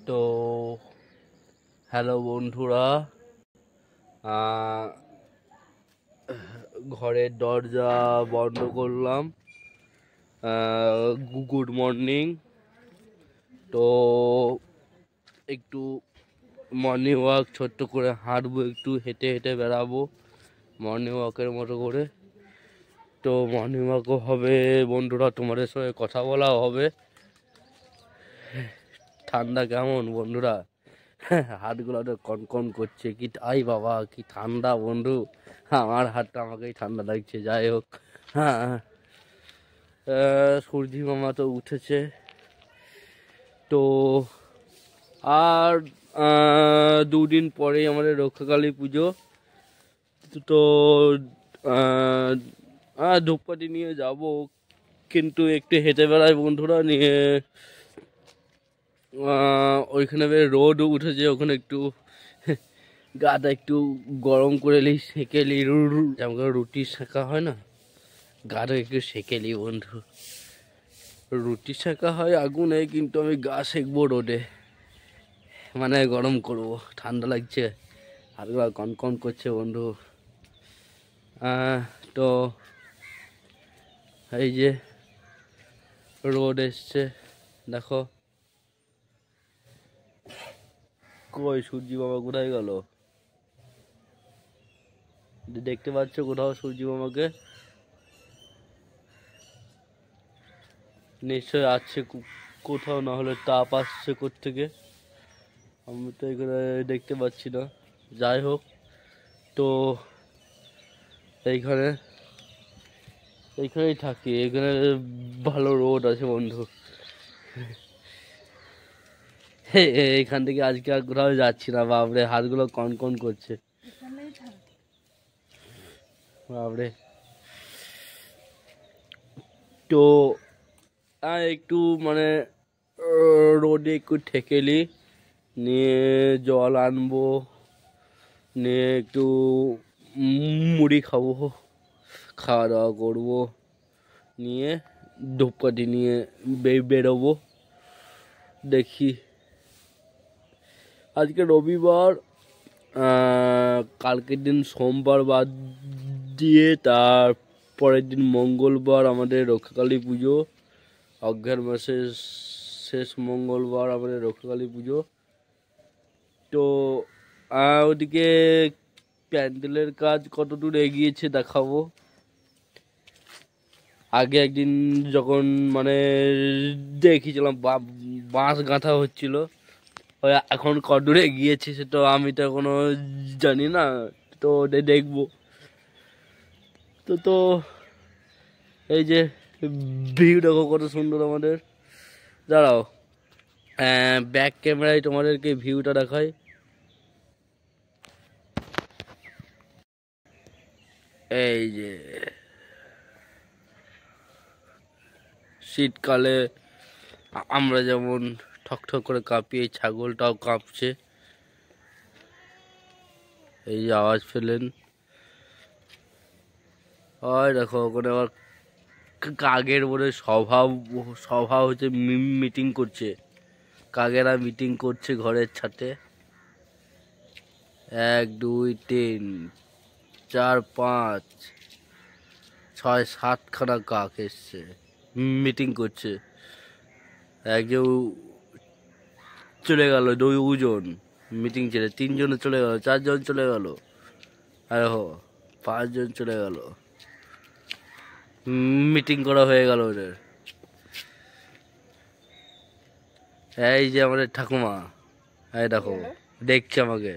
তো হ্যালো বন্ধুরা, ঘরের দরজা বন্ধ করলাম। Good morning. তো একটু মর্নিং ওয়াক ছোট্ট করে হাঁটবো, একটু হেঁটে হেঁটে বেড়াবো মর্নিং ওয়াকের মতো করে। তো মর্নিং ওয়াকও হবে বন্ধুরা, তোমাদের সঙ্গে কথা বলাও হবে। ঠান্ডা কেমন বন্ধুরা? হাতগুলো তো কনকন করছে, কি আই বাবা কি ঠান্ডা বন্ধু। আমার হাতটা আমাকেই ঠান্ডা লাগছে। যাই হোক, হ্যাঁ, সূর্যি মামা তো উঠেছে। তো আর দুদিন পরেই আমাদের রক্ষাকালী পুজো। তো ধূপকাঠি নিয়ে যাব, কিন্তু একটু হেঁটে বেড়াই বন্ধুরা নিয়ে। ওইখানে বেশ রোদ উঠেছে, ওখানে একটু গাটা একটু গরম করে নিই, সেঁকে নিই। যেমন করে রুটি সেঁকা হয় না, গাটা একটু সেঁকে নিই বন্ধু। রুটি সেঁকা হয় আগুনে, কিন্তু আমি গা সেঁকবো রোদে, মানে গরম করবো। ঠান্ডা লাগছে, হাতগুলো কনকন করছে বন্ধু। তো এই যে রোদ এসছে, দেখো। কই সূর্যি বাবা কোথায় গেল? দেখতে পাচ্ছ কোথাও সূর্যি মামাকে? নিশ্চয় আছে কোথাও, না হলে তাপ আসছে কোত্থেকে, আমি তো এখানে দেখতে পাচ্ছি না। যাই হোক, তো এইখানেই থাকি, এখানে ভালো রোদ আছে বন্ধু। এইখান থেকে আজকে আর কোথাও যাচ্ছি না। বাবরে, হাতগুলো কনকন করছে বাবরে। তো একটু মানে রোদে একটু ঠেকেলি নিয়ে জল আনবো, নিয়ে একটু মুড়ি খাবো, খাওয়া দাওয়া করবো, নিয়ে ধূপকাঠি নিয়ে বেরোবো। দেখি, আজকে রবিবার, কালকের দিন সোমবার বাদ দিয়ে তার পরের দিন মঙ্গলবার আমাদের রক্ষাকালী পুজো। অঘ্রাণ মাসের শেষ মঙ্গলবার আমাদের রক্ষাকালী পুজো। তো ওদিকে প্যান্ডেলের কাজ কত দূর এগিয়েছে দেখাবো। আগে একদিন যখন মানে দেখিয়েছিলাম বাঁশ গাঁথা হচ্ছিল, এখন কত দূরে গিয়েছে সেটা আমি তো এখনো জানি না। তো দেখবো। তো এই যে ভিউ দেখো কত সুন্দর আমাদের। দাঁড়াও, ব্যাক ক্যামেরায় তোমাদেরকে ভিউটা দেখাই। এই যে শীতকালে আমরা যেমন ঠকঠক করে কাঁপি, এই ছাগলটাও কাঁপছে। এই যে আওয়াজ পেলেন, ওই দেখো ওখানে আবার কাকের বলে সভা হচ্ছে, মিটিং করছে। কাকেরা মিটিং করছে ঘরের ছাদে। 1 2 3 4 5 6 7 খানা কাক এসছে, মিটিং করছে। একজন চলে গেল, 2জন মিটিং ছেড়ে, 3জন চলে গেল, 4জন চলে গেল, আর 5জন চলে গেল। মিটিং করা হয়ে গেল ওদের। এই যে আমাদের ঠাকুমা, এই দেখো দেখছে আমাকে।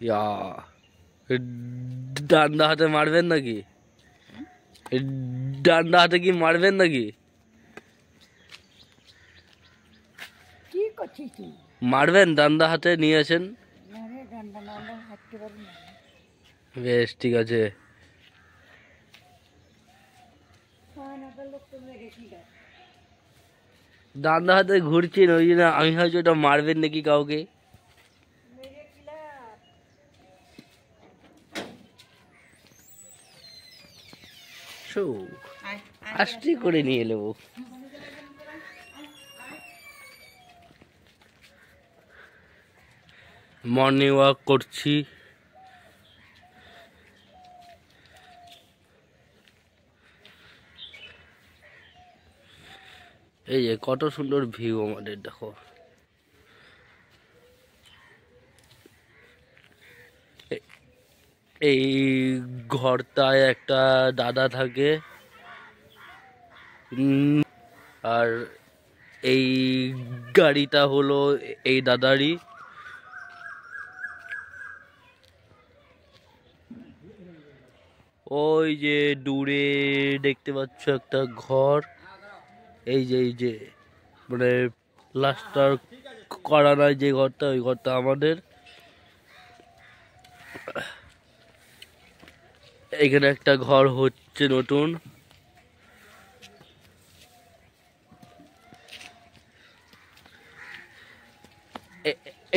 ইয়া, ডান্ডা হাতে মারবেন নাকি? ডান্ডা হাতে কি মারবেন নাকি? মারবেন? ডান্ডা হাতে নিয়ে আসেন। বেশ, ঠিক আছে। ডান্ডা হাতে ঘুরছেন, ওই জন্য আমি হয়তো ওটা মারবেন নাকি কাউকে। আস্তে করে নিয়ে নেবো। মর্নিং ওয়াক করছি। এই যে কত সুন্দর ভিউ আমাদের, দেখো। এই ঘরটায় একটা দাদা থাকে, আর এই গাড়িটা হলো এই দাদারই। ওই যে দূরে দেখতে পাচ্ছ একটা ঘর, এই যে মানে প্লাস্টার করা নাই যে ঘরটা, ওই ঘরটা আমাদের। এখানে একটা ঘর হচ্ছে নতুন।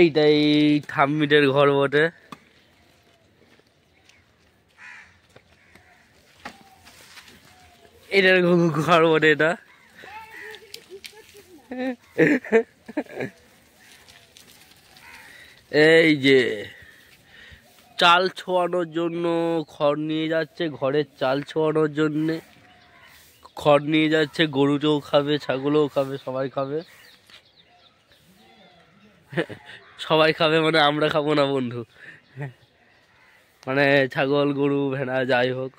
এইটাই ঠাম্মিদের ঘর বটে। এটার ঘর বটে এটা। এই যে চাল ছোয়ানোর জন্য খড় নিয়ে যাচ্ছে, ঘরের চাল ছোয়ানোর জন্যে খড় নিয়ে যাচ্ছে। গরুটাও খাবে, ছাগলও খাবে, সবাই খাবে। সবাই খাবে মানে আমরা খাবো না বন্ধু, মানে ছাগল গরু ভেড়া যাই হোক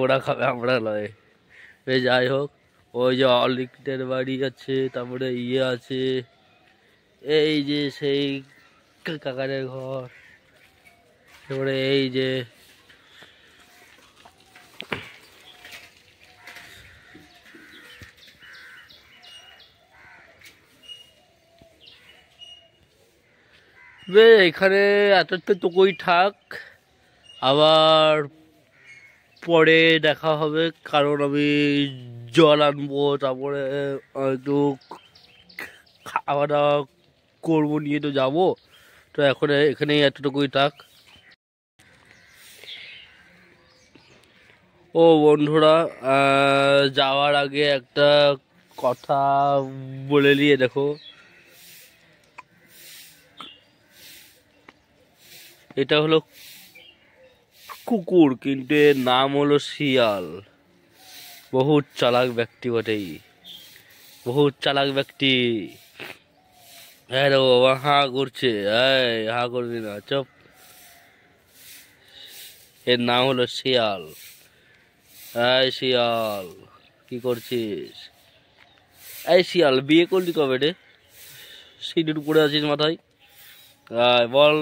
ওরা খাবে, আমরা নয়। যাই হোক, ওই যে অলিখিতের বাড়ি আছে, তারপরে ইয়ে আছে, এই যে সেই কাকারের ঘর, তারপরে এই যে এখানে এতটুকুই থাক, আবার পরে দেখা হবে। কারণ আমি জল আনবো, তারপরে একটু খাওয়া দাওয়া করবো, নিয়ে তো যাবো। তো এখন এখানেই এতটুকুই থাক। ও বন্ধুরা, যাওয়ার আগে একটা কথা বলে নিয়ে দেখো। এটা হলো কুকুর, কিন্তু এর নাম হলো শিয়াল। বহুত চালাক ব্যক্তি বটেই, বহুত চালাক ব্যক্তি। হ্যাঁ রে বাবা, হাঁ করছে, হাঁ করবি না, চুপ। এর নাম হলো শিয়াল। এই শিয়াল, কি করছিস? এই শিয়াল, বিয়ে করলি কবে রে? সিঁদুর পরে আছিস মাথায়, বল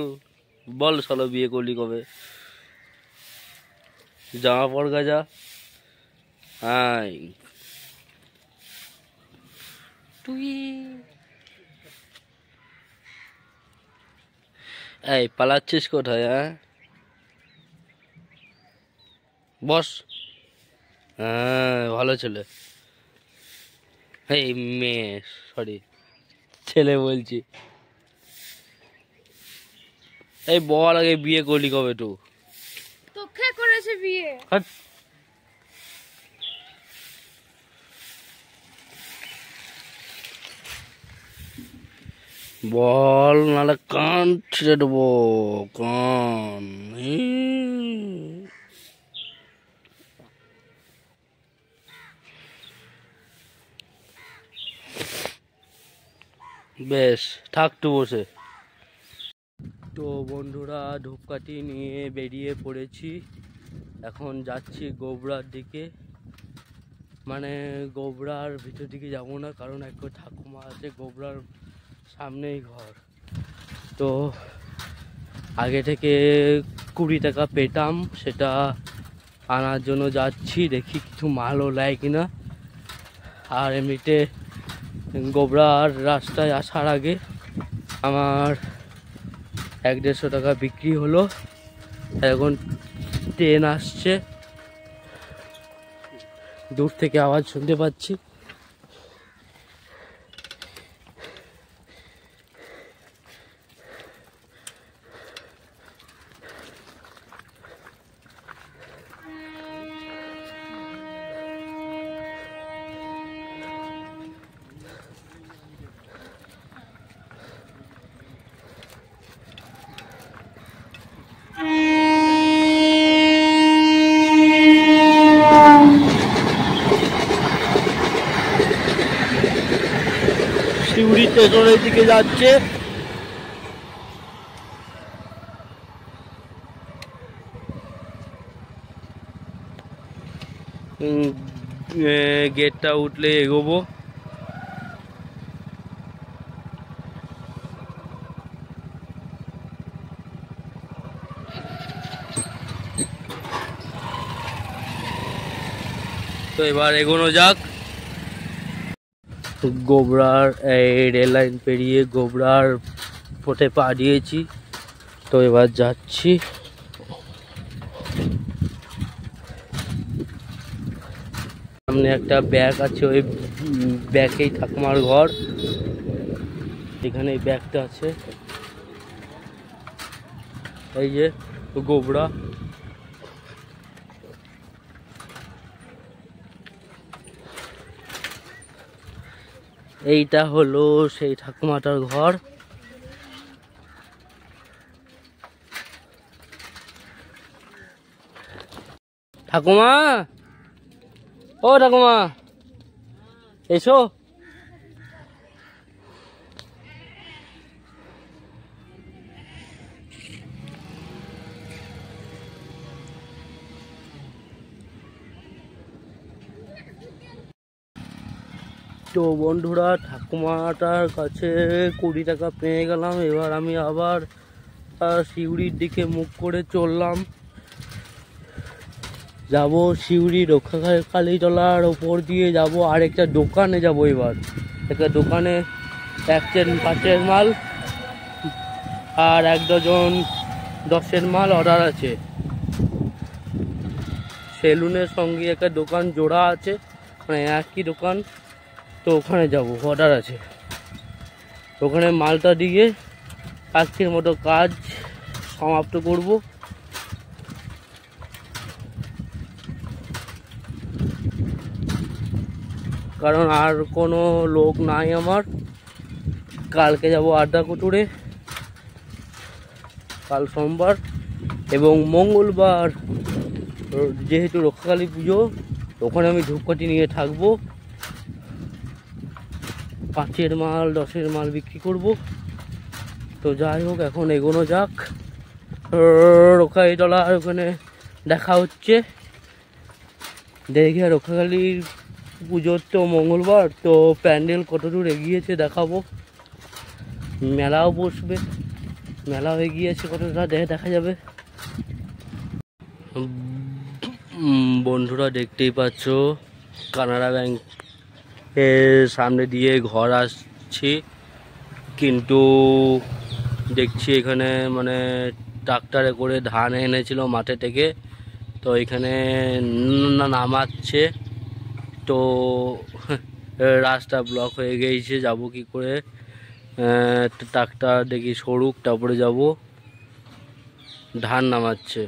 বল শালা, বিয়ে করলি কবে? জামা পর গাজা, আয় তুই। এই পালাচ্ছিস কোথায়? বস। ভালো ছেলে। এই মেয়ে, সরি, ছেলে বলছি। এই বল আগে, বিয়ে করলি কবে? তোকে করেছে বিয়ে? বল, নাহলে কান ছিঁড়ে দেবো, কান। বেশ, থাক তো বসে। তো বন্ধুরা, ধূপকাঠি নিয়ে বেরিয়ে পড়েছি। এখন যাচ্ছি গোবরার দিকে, মানে গোবরার ভিতর দিকে যাবো না, কারণ একটা ঠাকুমা আছে গোবরার সামনেই ঘর। তো আগে থেকে 20 টাকা পেতাম, সেটা আনার জন্য যাচ্ছি, দেখি কিছু মালও নেয় কিনা। আর এমনিতে গোবরার রাস্তায় আসার আগে আমার 100-150 টাকা বিক্রি হলো। এখন ট্রেন আসছে, দূর থেকে আওয়াজ শুনতে পাচ্ছি। শিউড়ি স্টেশনের দিকে যাচ্ছে। গেটটা উঠলে এগোবো। তো এবার এগোনো যাক। গোবরার এই রেল লাইন পেরিয়ে গোবরার পথে পা দিয়েছি। তো এবার যাচ্ছি। সামনে একটা ব্যাগ আছে, ওই ব্যাগেই ঠাকুমার ঘর। এখানে এই ব্যাগটা আছে, এই যে গোবরা। এইটা হলো সেই ঠাকুমাটার ঘর। ঠাকুমা, ও ঠাকুমা এসো। তো বন্ধুরা, ঠাকুমাটার কাছে 20 টাকা পেয়ে গেলাম। এবার আমি আবার শিউড়ির দিকে মুখ করে চললাম। যাব শিউড়ি রক্ষাকালীতলার ওপর দিয়ে যাব, আরেকটা দোকানে যাব। এবার একটা দোকানে 1 চেন 5-এর মাল আর 1 ডজন 10-এর মাল অর্ডার আছে। সেলুনের সঙ্গে একটা দোকান জোড়া আছে, মানে একই দোকান। তো ওখানে যাব, অর্ডার আছে। ওখানে মালটা দিয়ে আজকের মতো কাজ সমাপ্ত করব। কারণ আর কোনো লোক নাই আমার। কালকে যাব আড্ডা কুটুরে, কাল সোমবার এবং মঙ্গলবার যেহেতু রক্ষাকালী পুজো, ওখানে আমি ধূপকাঠি নিয়ে থাকবো। 5-এর মাল 10-এর মাল বিক্রি করব। তো যাই হোক, এখন এগোনো যাক। রক্ষাকালীতলা ওখানে দেখা হচ্ছে। দেখি রক্ষাকালীর পুজোর তো মঙ্গলবার, তো প্যান্ডেল কতদূর এগিয়েছে দেখাবো। মেলাও বসবে, মেলাও এগিয়েছে কতটা দেখা যাবে। বন্ধুরা দেখতেই পাচ্ছ, কানাড়া ব্যাংক এর সামনে দিয়ে ঘর আসছি, কিন্তু দেখছি এখানে মানে ট্রাক্টরে করে ধান এনেছিল মাঠে থেকে, তো এখানে নামাচ্ছে। তো রাস্তা ব্লক হয়ে গিয়েছে, যাব কি করে? ট্রাক্টর দেখি সরুক, তারপরে যাব। ধান নামাচ্ছে।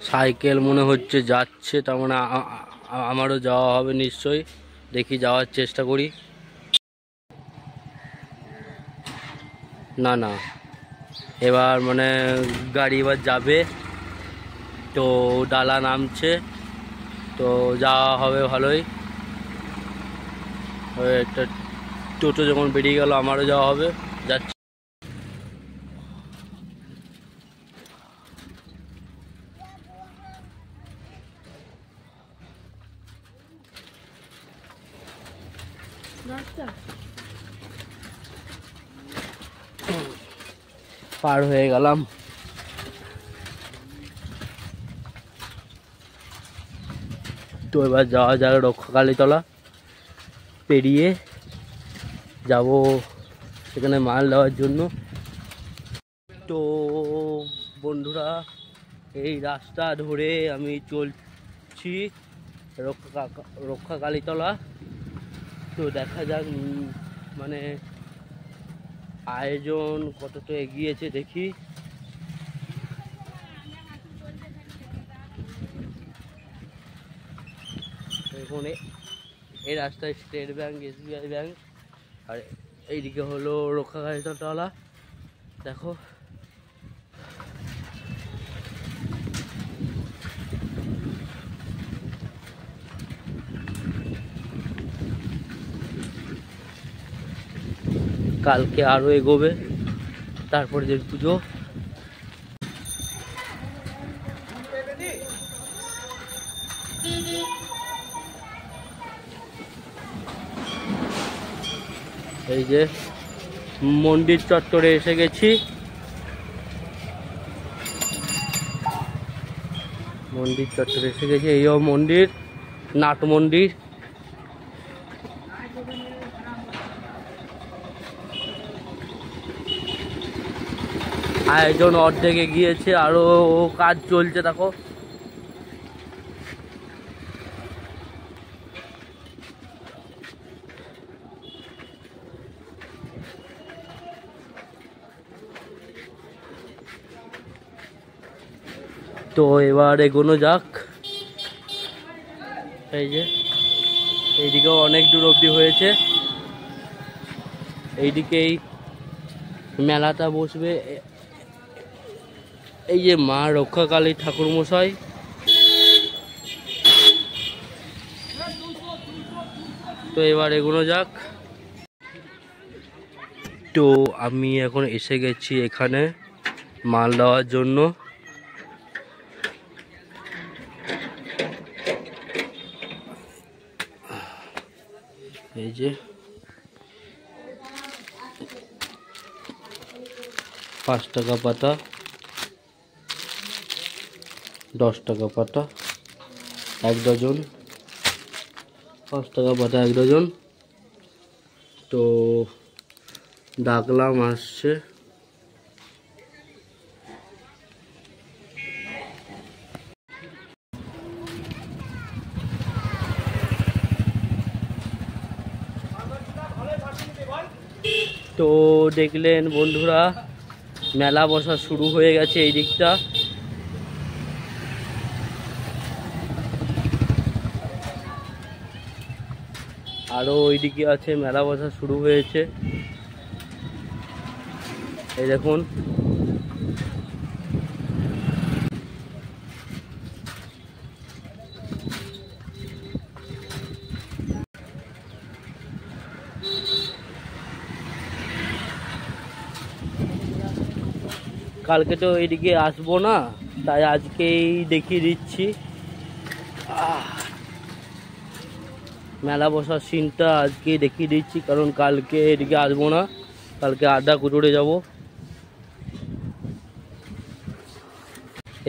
সাইকেল মনে হচ্ছে যাচ্ছে, তার মানে আমারও যাওয়া হবে নিশ্চয়ই। দেখি যাওয়ার চেষ্টা করি। না না, এবার মানে গাড়ি এবার যাবে, তো ডালা নামছে, তো যাওয়া হবে ভালোই। একটা টোটো যখন বেরিয়ে গেল, আমারও যাওয়া হবে। যাচ্ছি। পার হয়ে গেলাম। তো এবার যাওয়া যাক রক্ষাকালীতলা পেরিয়ে যাব সেখানে মাল দেওয়ার জন্য। তো বন্ধুরা, এই রাস্তা ধরে আমি চলছি রক্ষাকালীতলা। তো দেখা যাক মানে আয়োজন কতটা এগিয়েছে দেখি। এখানে এই রাস্তায় স্টেট ব্যাংক, SBI ব্যাংক, আর এইদিকে হলো রক্ষাকারিতলা। দেখো কালকে আরো এগোবে, তারপরে যে পুজো। এই যে মন্দির চত্বরে এসে গেছি। মন্দির চত্বরে এসে গেছি, এইও মন্দির, নাট মন্দির। আয়োজন অর্ধেকে গিয়েছে, আরো কাজ চলছে দেখো। তো এবার এগোনো যাক। এই যে এইদিকেও অনেক দূর অবধি হয়েছে, এইদিকেই মেলাটা বসবে। এই যে মা রক্ষাকালী ঠাকুর মশাই, তো এবার এগোনো যাক। তো আমি এখন এসে গেছি এখানে মাল দেওয়ার জন্য। এই যে 5 টাকা পাতা, 10 টাকা পাতা 1 ডজন, 5 টাকা পাতা 1 ডজন। তো ডাকলাম, আসছে। তো দেখলেন বন্ধুরা, মেলা বসা শুরু হয়ে গেছে এই দিকটা। আরো ওইদিকে আছে, মেলা বসা শুরু হয়েছে। এই দেখুন, কালকে তো এইদিকে আসবো না, তাই আজকেই দেখিয়ে দিচ্ছি। মেলা বসার সিনটা আজকেই দেখিয়ে দিচ্ছি, কারণ কালকে এদিকে আসবো না, কালকে আড্ডা কুটুরে যাব।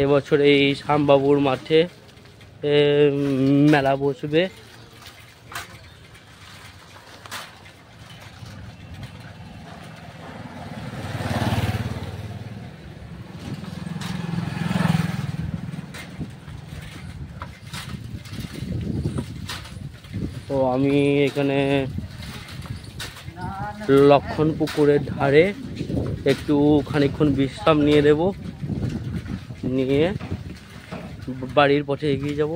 এবছর এই শ্যামবাবুর মাঠে মেলা বসবে। তো আমি এখানে লক্ষণ পুকুরের ধারে একটু খানিকক্ষণ বিশ্রাম নিয়ে দেব, নিয়ে বাড়ির পথে এগিয়ে যাব।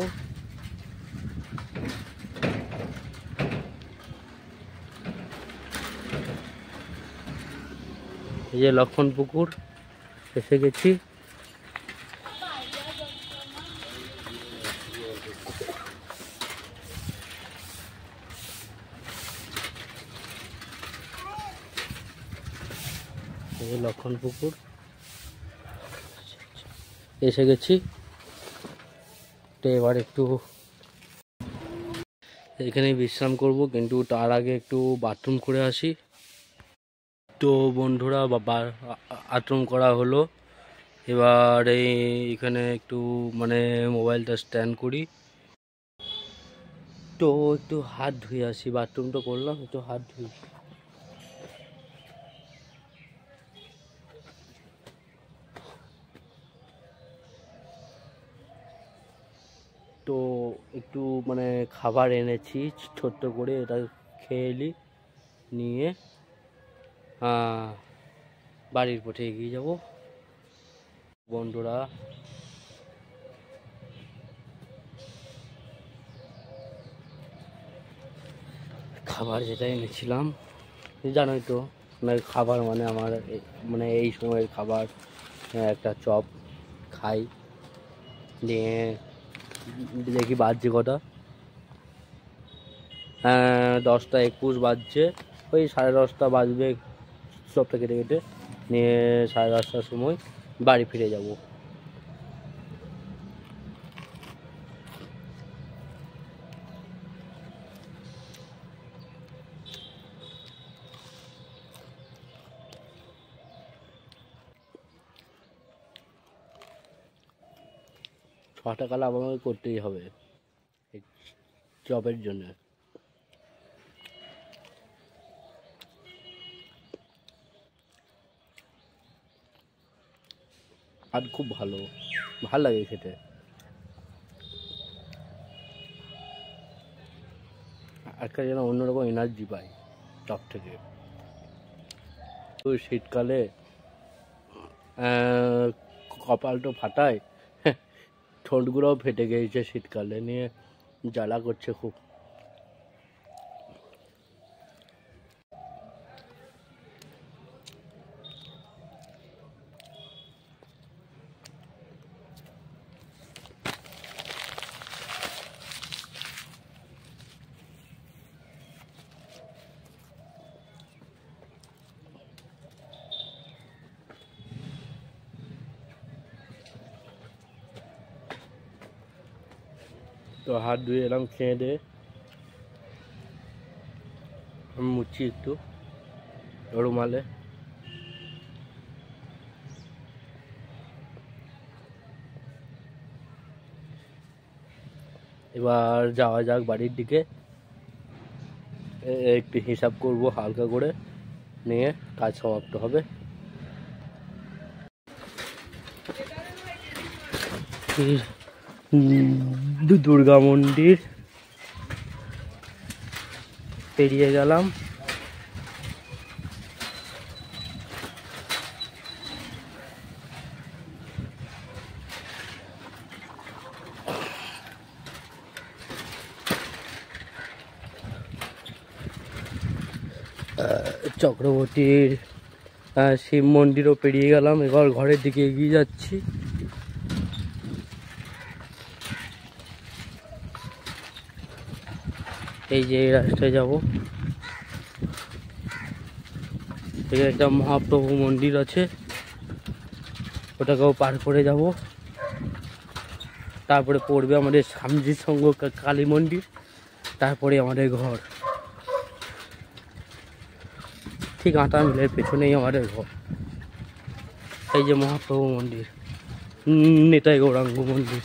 এই যে লক্ষণ পুকুর এসে গেছি। লক্ষণ পুকুর এসে গেছি। তো এবার একটু এখানে বিশ্রাম করব, কিন্তু তার আগে একটু বাথরুম করে আসি। তো বন্ধুরা, বাথরুম করা হলো। এবার এখানে একটু মানে মোবাইলটা স্ট্যান্ড করি। তো একটু হাত ধুয়ে আসি, বাথরুম তো করলাম, একটু হাত ধুই। তো একটু মানে খাবার এনেছি ছোট্ট করে, এটা খেয়ে নিয়ে বাড়ির পথে এগিয়ে যাব। বন্ধুরা, খাবার যেটা এনেছিলাম, জানোই তো মানে খাবার মানে আমার মানে এই সময়ের খাবার একটা চপ খাই। নিয়ে দেখি বাজছে কটা, 10টা 21 বাজছে, ওই 10:30 বাজবে চপটা কেটে কেটে নিয়ে 10:30টার সময় বাড়ি ফিরে যাব। ছটা কালা আমাকে করতেই হবে এই জবের জন্য। আর খুব ভালো লাগে খেতে। একটা যেন অন্যরকম এনার্জি পাই চপ থেকে। তো শীতকালে কপাল তো ফাটায়, ঠোঁটগুলোও ফেটে গিয়েছে শীতকালে, নিয়ে জ্বালা করছে খুব। তো হাত ধুয়ে এলাম, খেয়ে দে আমি মুচ্ছি একটু রুমালে। এবার যাওয়া যাক বাড়ির দিকে, একটু হিসাব করব হালকা করে, নিয়ে কাজ সমাপ্ত হবে। দুর্গা মন্দির পেরিয়ে গেলাম। চক্রবর্তীর শিব মন্দিরও পেরিয়ে গেলাম। এবার ঘরের দিকে এগিয়ে যাচ্ছি। এই যে এই রাস্তায় যাব, এখানে একটা মহাপ্রভু মন্দির আছে, ওটাকেও পার করে যাব। তারপরে পড়বে আমাদের স্বামীজির সঙ্গ কালী মন্দির, তারপরে আমাদের ঘর। ঠিক আটা মিলের পেছনেই আমাদের ঘর। এই যে মহাপ্রভু মন্দির, নিতাই গৌরাঙ্গ মন্দির।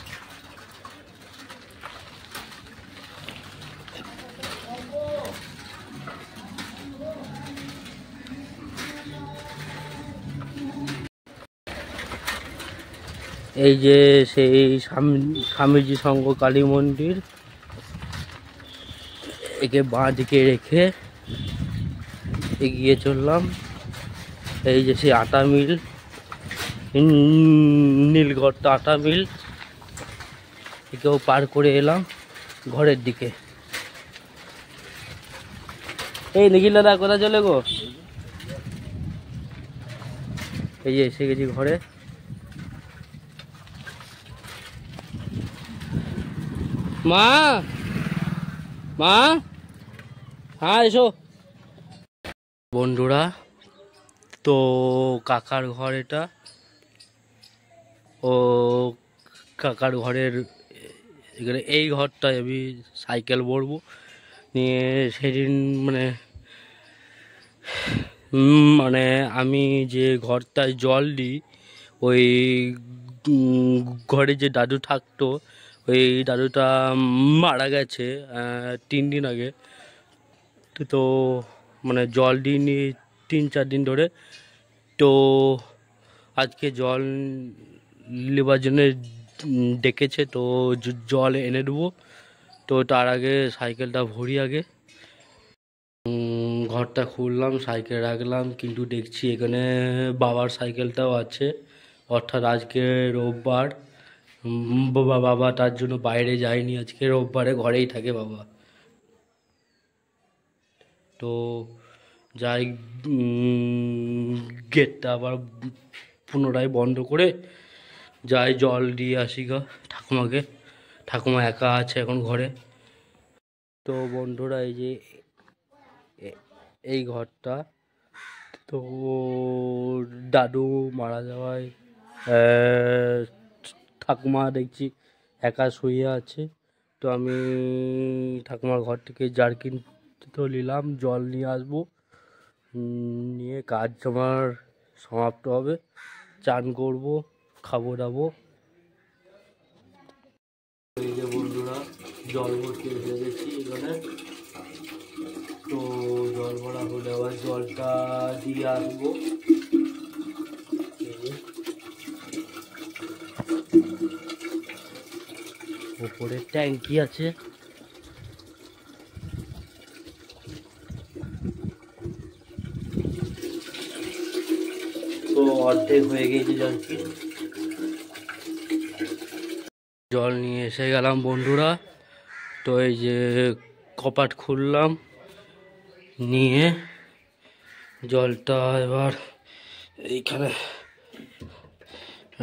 এই যে সেই স্বামীজি সঙ্গ কালী মন্দির, একে বাঁ দিকে রেখে এগিয়ে চললাম। এই যে সেই আটা মিল, নীলগড় আটা মিল, একেও পার করে এলাম ঘরের দিকে। এই নিখিল দাদা কোথায় চলে গো? এই যে এসে গেছি ঘরে। মা মা, হ্যাঁ এসো। বন্ধুরা, তো কাকার ঘর এটা, ও কাকার ঘরের এখানে এই ঘরটায় আমি সাইকেল বলবো নিয়ে সেদিন মানে আমি যে ঘরটায় জল দিই, ওই ঘরে যে দাদু থাকতো, ওই দাদুটা মারা গেছে 3 দিন আগে। তো মানে জল দিইনি 3-4 দিন ধরে। তো আজকে জল নেবার জন্য ডেকেছে, তো জল এনে দেবো। তো তার আগে সাইকেলটা ভরি আগে। ঘরটা খুললাম, সাইকেল রাখলাম, কিন্তু দেখছি এখানে বাবার সাইকেলটাও আছে। অর্থাৎ আজকে রোববার, বাবা তার জন্য বাইরে যায়নি, আজকে রোববারে ঘরেই থাকে বাবা। তো যাই, গেটটা আবার পুনরায় বন্ধ করে যাই জল দিয়ে আসি গা ঠাকুমাকে। ঠাকুমা একা আছে এখন ঘরে। তো বন্ধুরা এই যে এই ঘরটা, তো দাদু মারা যাওয়ায় ঠাকুমা দেখছি একা শুয়ে আছে। তো আমি ঠাকুমার ঘর থেকে জারকিন তো নিলাম, জল নিয়ে আসবো, নিয়ে কাজ আমার সমাপ্ত হবে, চান করব, খাবো দাবো। এই যে বন্ধুরা জল ভর্তি এসে গেছি এখানে। তো জল ভরা হলে আবার জলটা দিয়ে আসবো। উপরে ট্যাঙ্কি আছে। তো অর্ধেক হয়ে গেছে জলটি। জল নিয়ে এসে গেলাম বন্ধুরা। তো এই যে কপাট খুললাম, নিয়ে জলটা এবার এইখানে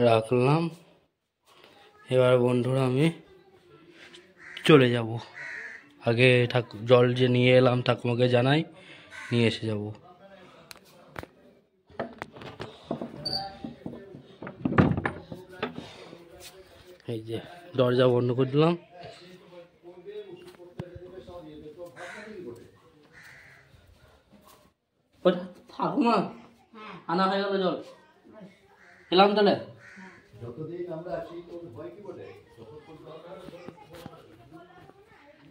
রাখলাম। এবার বন্ধুরা আমি চলে যাব। আগে জল যে নিয়ে এলাম ঠাকুমাকে জানাই, নিয়ে এসে যাব। এই যে দরজা বন্ধ করে দিলাম। ঠাকুমা আনা হয়ে গেল জল, এলাম তাহলে।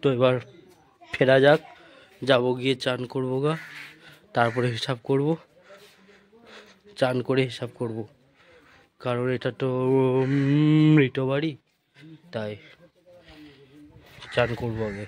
তো এবার ফেরা যাক, যাবো গিয়ে চান করবো গা, তারপরে হিসাব করব। চান করে হিসাব করব, কারণ এটা তো মৃত বাড়ি, তাই চান করবো আগে।